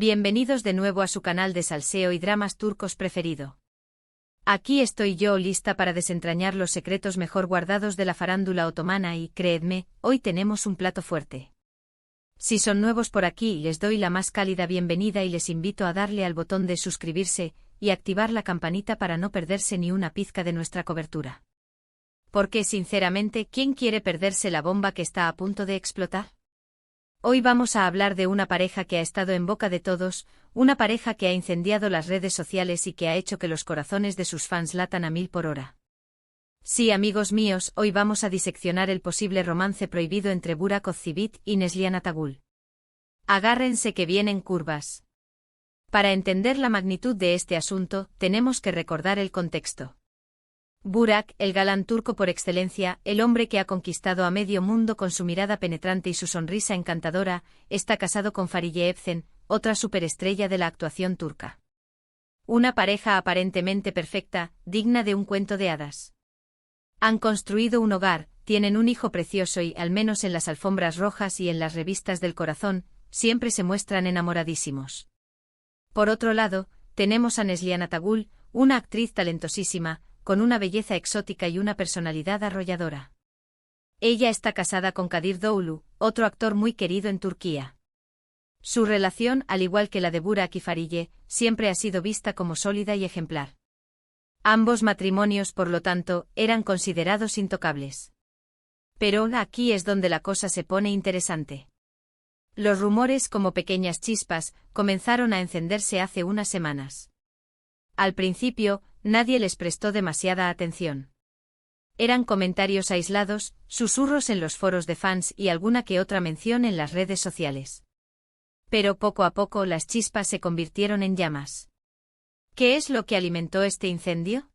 Bienvenidos de nuevo a su canal de salseo y dramas turcos preferido. Aquí estoy yo lista para desentrañar los secretos mejor guardados de la farándula otomana y, creedme, hoy tenemos un plato fuerte. Si son nuevos por aquí, les doy la más cálida bienvenida y les invito a darle al botón de suscribirse y activar la campanita para no perderse ni una pizca de nuestra cobertura. Porque, sinceramente, ¿quién quiere perderse la bomba que está a punto de explotar? Hoy vamos a hablar de una pareja que ha estado en boca de todos, una pareja que ha incendiado las redes sociales y que ha hecho que los corazones de sus fans latan a 1000 por hora. Sí, amigos míos, hoy vamos a diseccionar el posible romance prohibido entre Burak Özçivit y Neslihan Atagül. Agárrense que vienen curvas. Para entender la magnitud de este asunto, tenemos que recordar el contexto. Burak, el galán turco por excelencia, el hombre que ha conquistado a medio mundo con su mirada penetrante y su sonrisa encantadora, está casado con Fariye Evcen, otra superestrella de la actuación turca. Una pareja aparentemente perfecta, digna de un cuento de hadas. Han construido un hogar, tienen un hijo precioso y, al menos en las alfombras rojas y en las revistas del corazón, siempre se muestran enamoradísimos. Por otro lado, tenemos a Neslihan Atagül, una actriz talentosísima, con una belleza exótica y una personalidad arrolladora. Ella está casada con Kadir Doğulu, otro actor muy querido en Turquía. Su relación, al igual que la de Burak y Fariye, siempre ha sido vista como sólida y ejemplar. Ambos matrimonios, por lo tanto, eran considerados intocables. Pero aquí es donde la cosa se pone interesante. Los rumores, como pequeñas chispas, comenzaron a encenderse hace unas semanas. Al principio, nadie les prestó demasiada atención. Eran comentarios aislados, susurros en los foros de fans y alguna que otra mención en las redes sociales. Pero poco a poco las chispas se convirtieron en llamas. ¿Qué es lo que alimentó este incendio?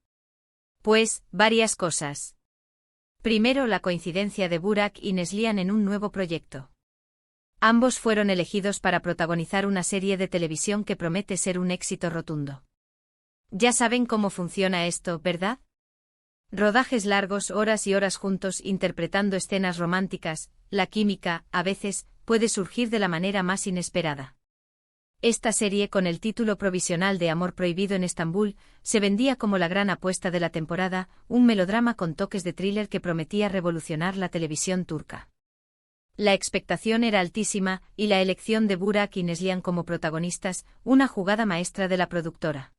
Pues, varias cosas. Primero, la coincidencia de Burak y Neslihan en un nuevo proyecto. Ambos fueron elegidos para protagonizar una serie de televisión que promete ser un éxito rotundo. Ya saben cómo funciona esto, ¿verdad? Rodajes largos, horas y horas juntos interpretando escenas románticas, la química, a veces, puede surgir de la manera más inesperada. Esta serie, con el título provisional de Amor prohibido en Estambul, se vendía como la gran apuesta de la temporada, un melodrama con toques de thriller que prometía revolucionar la televisión turca. La expectación era altísima, y la elección de Burak y Neslihan como protagonistas, una jugada maestra de la productora.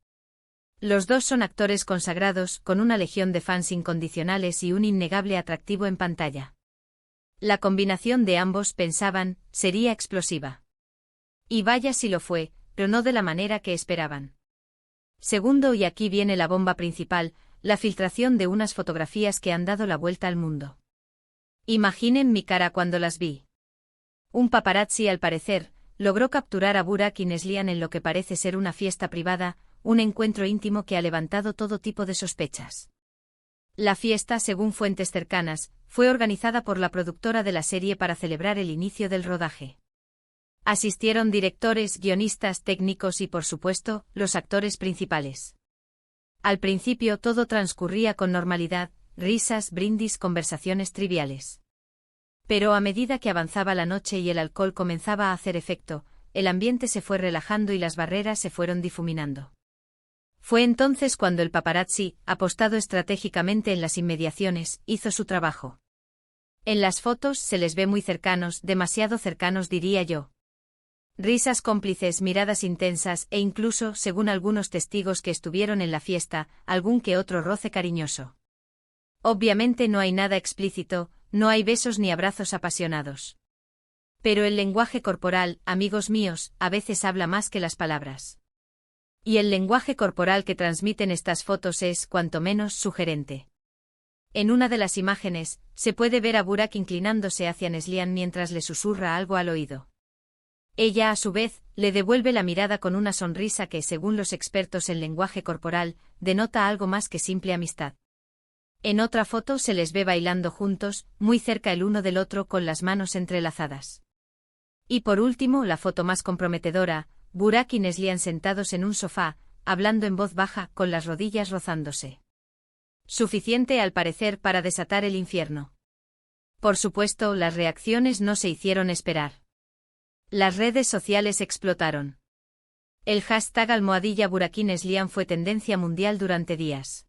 Los dos son actores consagrados, con una legión de fans incondicionales y un innegable atractivo en pantalla. La combinación de ambos, pensaban, sería explosiva. Y vaya si lo fue, pero no de la manera que esperaban. Segundo, y aquí viene la bomba principal, la filtración de unas fotografías que han dado la vuelta al mundo. Imaginen mi cara cuando las vi. Un paparazzi, al parecer, logró capturar a Burak y Neslihan en lo que parece ser una fiesta privada, un encuentro íntimo que ha levantado todo tipo de sospechas. La fiesta, según fuentes cercanas, fue organizada por la productora de la serie para celebrar el inicio del rodaje. Asistieron directores, guionistas, técnicos y, por supuesto, los actores principales. Al principio todo transcurría con normalidad, risas, brindis, conversaciones triviales. Pero a medida que avanzaba la noche y el alcohol comenzaba a hacer efecto, el ambiente se fue relajando y las barreras se fueron difuminando. Fue entonces cuando el paparazzi, apostado estratégicamente en las inmediaciones, hizo su trabajo. En las fotos se les ve muy cercanos, demasiado cercanos diría yo. Risas cómplices, miradas intensas e incluso, según algunos testigos que estuvieron en la fiesta, algún que otro roce cariñoso. Obviamente no hay nada explícito, no hay besos ni abrazos apasionados. Pero el lenguaje corporal, amigos míos, a veces habla más que las palabras. Y el lenguaje corporal que transmiten estas fotos es, cuanto menos, sugerente. En una de las imágenes, se puede ver a Burak inclinándose hacia Neslihan mientras le susurra algo al oído. Ella, a su vez, le devuelve la mirada con una sonrisa que, según los expertos en lenguaje corporal, denota algo más que simple amistad. En otra foto se les ve bailando juntos, muy cerca el uno del otro con las manos entrelazadas. Y por último, la foto más comprometedora, Burak y Neslihan sentados en un sofá, hablando en voz baja, con las rodillas rozándose. Suficiente, al parecer, para desatar el infierno. Por supuesto, las reacciones no se hicieron esperar. Las redes sociales explotaron. El hashtag #BurakinNeslian fue tendencia mundial durante días.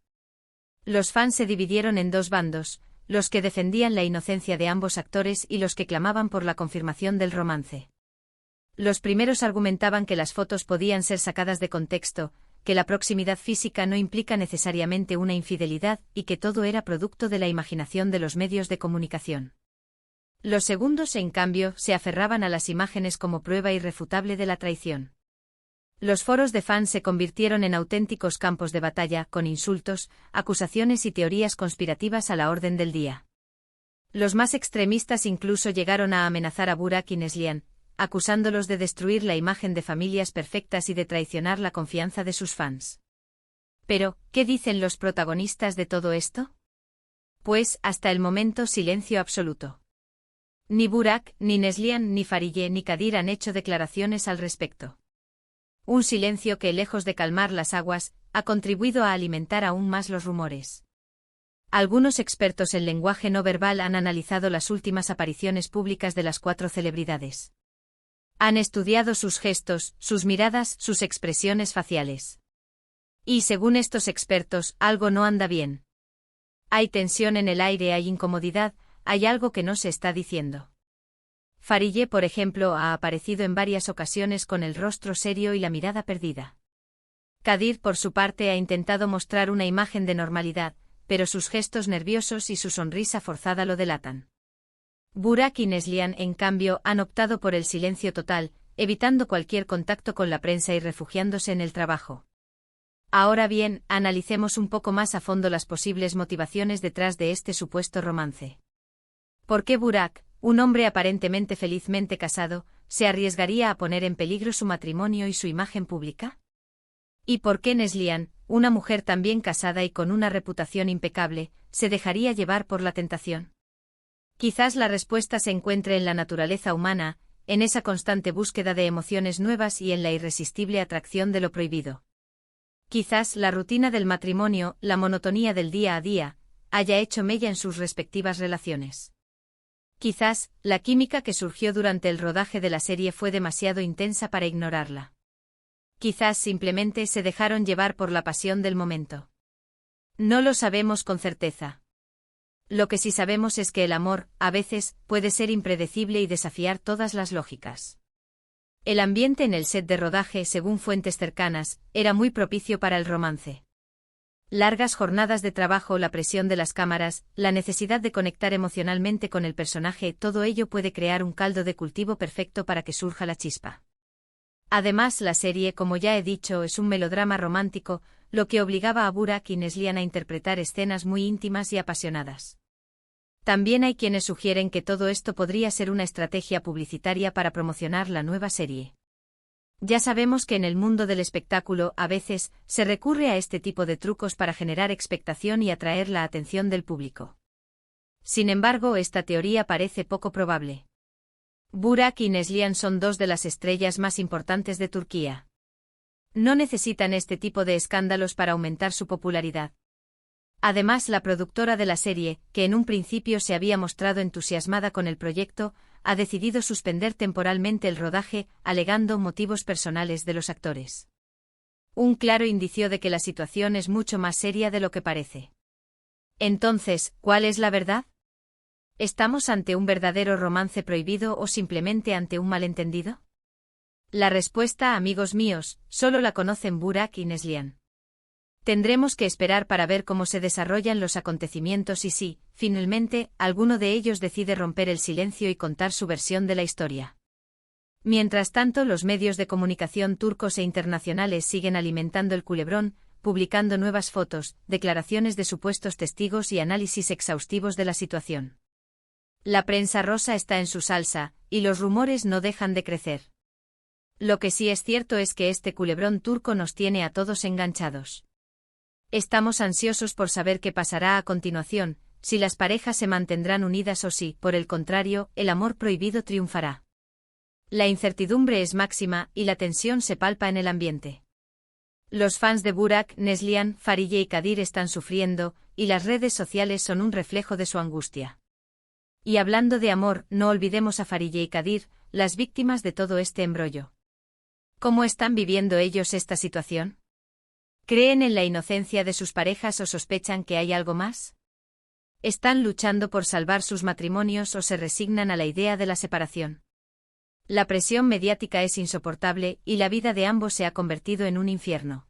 Los fans se dividieron en dos bandos, los que defendían la inocencia de ambos actores y los que clamaban por la confirmación del romance. Los primeros argumentaban que las fotos podían ser sacadas de contexto, que la proximidad física no implica necesariamente una infidelidad y que todo era producto de la imaginación de los medios de comunicación. Los segundos, en cambio, se aferraban a las imágenes como prueba irrefutable de la traición. Los foros de fans se convirtieron en auténticos campos de batalla, con insultos, acusaciones y teorías conspirativas a la orden del día. Los más extremistas incluso llegaron a amenazar a Burak y Neslihan, acusándolos de destruir la imagen de familias perfectas y de traicionar la confianza de sus fans. Pero, ¿qué dicen los protagonistas de todo esto? Pues, hasta el momento, silencio absoluto. Ni Burak, ni Neslihan, ni Farideh, ni Kadir han hecho declaraciones al respecto. Un silencio que, lejos de calmar las aguas, ha contribuido a alimentar aún más los rumores. Algunos expertos en lenguaje no verbal han analizado las últimas apariciones públicas de las cuatro celebridades. Han estudiado sus gestos, sus miradas, sus expresiones faciales. Y según estos expertos, algo no anda bien. Hay tensión en el aire, hay incomodidad, hay algo que no se está diciendo. Farideh, por ejemplo, ha aparecido en varias ocasiones con el rostro serio y la mirada perdida. Kadir, por su parte, ha intentado mostrar una imagen de normalidad, pero sus gestos nerviosos y su sonrisa forzada lo delatan. Burak y Neslihan, en cambio, han optado por el silencio total, evitando cualquier contacto con la prensa y refugiándose en el trabajo. Ahora bien, analicemos un poco más a fondo las posibles motivaciones detrás de este supuesto romance. ¿Por qué Burak, un hombre aparentemente felizmente casado, se arriesgaría a poner en peligro su matrimonio y su imagen pública? ¿Y por qué Neslihan, una mujer también casada y con una reputación impecable, se dejaría llevar por la tentación? Quizás la respuesta se encuentre en la naturaleza humana, en esa constante búsqueda de emociones nuevas y en la irresistible atracción de lo prohibido. Quizás la rutina del matrimonio, la monotonía del día a día, haya hecho mella en sus respectivas relaciones. Quizás, la química que surgió durante el rodaje de la serie fue demasiado intensa para ignorarla. Quizás simplemente se dejaron llevar por la pasión del momento. No lo sabemos con certeza. Lo que sí sabemos es que el amor, a veces, puede ser impredecible y desafiar todas las lógicas. El ambiente en el set de rodaje, según fuentes cercanas, era muy propicio para el romance. Largas jornadas de trabajo, la presión de las cámaras, la necesidad de conectar emocionalmente con el personaje, todo ello puede crear un caldo de cultivo perfecto para que surja la chispa. Además, la serie, como ya he dicho, es un melodrama romántico, lo que obligaba a Burak y Neslihan a interpretar escenas muy íntimas y apasionadas. También hay quienes sugieren que todo esto podría ser una estrategia publicitaria para promocionar la nueva serie. Ya sabemos que en el mundo del espectáculo, a veces, se recurre a este tipo de trucos para generar expectación y atraer la atención del público. Sin embargo, esta teoría parece poco probable. Burak y Neslihan son dos de las estrellas más importantes de Turquía. No necesitan este tipo de escándalos para aumentar su popularidad. Además, la productora de la serie, que en un principio se había mostrado entusiasmada con el proyecto, ha decidido suspender temporalmente el rodaje, alegando motivos personales de los actores. Un claro indicio de que la situación es mucho más seria de lo que parece. Entonces, ¿cuál es la verdad? ¿Estamos ante un verdadero romance prohibido o simplemente ante un malentendido? La respuesta, amigos míos, solo la conocen Burak y Neslihan. Tendremos que esperar para ver cómo se desarrollan los acontecimientos y si, finalmente, alguno de ellos decide romper el silencio y contar su versión de la historia. Mientras tanto, los medios de comunicación turcos e internacionales siguen alimentando el culebrón, publicando nuevas fotos, declaraciones de supuestos testigos y análisis exhaustivos de la situación. La prensa rosa está en su salsa, y los rumores no dejan de crecer. Lo que sí es cierto es que este culebrón turco nos tiene a todos enganchados. Estamos ansiosos por saber qué pasará a continuación, si las parejas se mantendrán unidas o si, por el contrario, el amor prohibido triunfará. La incertidumbre es máxima y la tensión se palpa en el ambiente. Los fans de Burak, Neslihan, Farideh y Kadir están sufriendo, y las redes sociales son un reflejo de su angustia. Y hablando de amor, no olvidemos a Farideh y Kadir, las víctimas de todo este embrollo. ¿Cómo están viviendo ellos esta situación? ¿Creen en la inocencia de sus parejas o sospechan que hay algo más? ¿Están luchando por salvar sus matrimonios o se resignan a la idea de la separación? La presión mediática es insoportable y la vida de ambos se ha convertido en un infierno.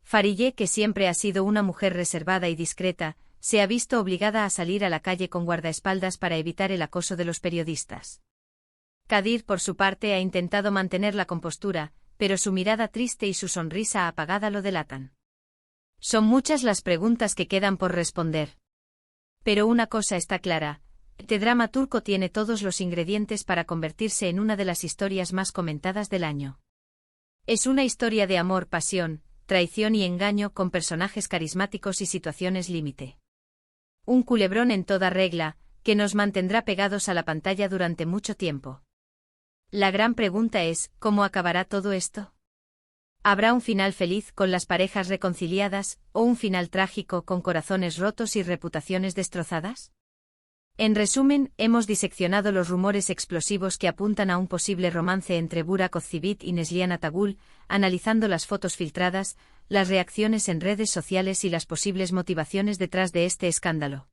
Farideh, que siempre ha sido una mujer reservada y discreta, se ha visto obligada a salir a la calle con guardaespaldas para evitar el acoso de los periodistas. Kadir, por su parte, ha intentado mantener la compostura, pero su mirada triste y su sonrisa apagada lo delatan. Son muchas las preguntas que quedan por responder. Pero una cosa está clara: este drama turco tiene todos los ingredientes para convertirse en una de las historias más comentadas del año. Es una historia de amor, pasión, traición y engaño con personajes carismáticos y situaciones límite. Un culebrón en toda regla, que nos mantendrá pegados a la pantalla durante mucho tiempo. La gran pregunta es, ¿cómo acabará todo esto? ¿Habrá un final feliz con las parejas reconciliadas, o un final trágico con corazones rotos y reputaciones destrozadas? En resumen, hemos diseccionado los rumores explosivos que apuntan a un posible romance entre Burak Özçivit y Neslihan Atagül, analizando las fotos filtradas, las reacciones en redes sociales y las posibles motivaciones detrás de este escándalo.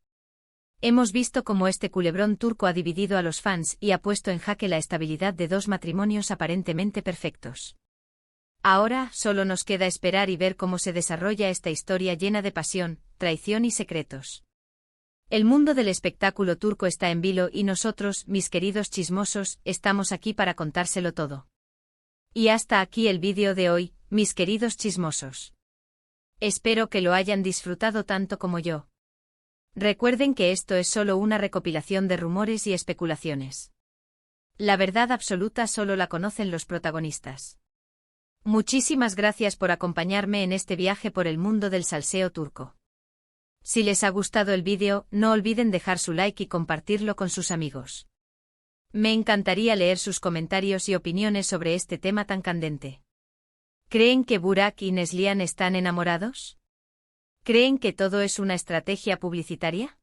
Hemos visto cómo este culebrón turco ha dividido a los fans y ha puesto en jaque la estabilidad de dos matrimonios aparentemente perfectos. Ahora, solo nos queda esperar y ver cómo se desarrolla esta historia llena de pasión, traición y secretos. El mundo del espectáculo turco está en vilo y nosotros, mis queridos chismosos, estamos aquí para contárselo todo. Y hasta aquí el vídeo de hoy, mis queridos chismosos. Espero que lo hayan disfrutado tanto como yo. Recuerden que esto es solo una recopilación de rumores y especulaciones. La verdad absoluta solo la conocen los protagonistas. Muchísimas gracias por acompañarme en este viaje por el mundo del salseo turco. Si les ha gustado el vídeo, no olviden dejar su like y compartirlo con sus amigos. Me encantaría leer sus comentarios y opiniones sobre este tema tan candente. ¿Creen que Burak y Neslihan están enamorados? ¿Creen que todo es una estrategia publicitaria?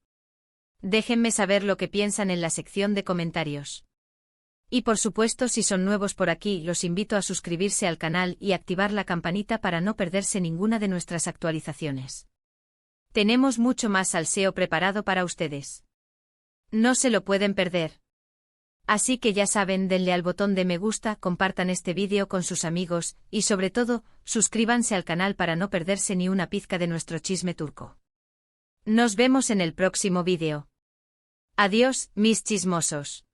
Déjenme saber lo que piensan en la sección de comentarios. Y por supuesto, si son nuevos por aquí, los invito a suscribirse al canal y activar la campanita para no perderse ninguna de nuestras actualizaciones. Tenemos mucho más salseo preparado para ustedes. No se lo pueden perder. Así que ya saben, denle al botón de me gusta, compartan este vídeo con sus amigos, y sobre todo, suscríbanse al canal para no perderse ni una pizca de nuestro chisme turco. Nos vemos en el próximo vídeo. Adiós, mis chismosos.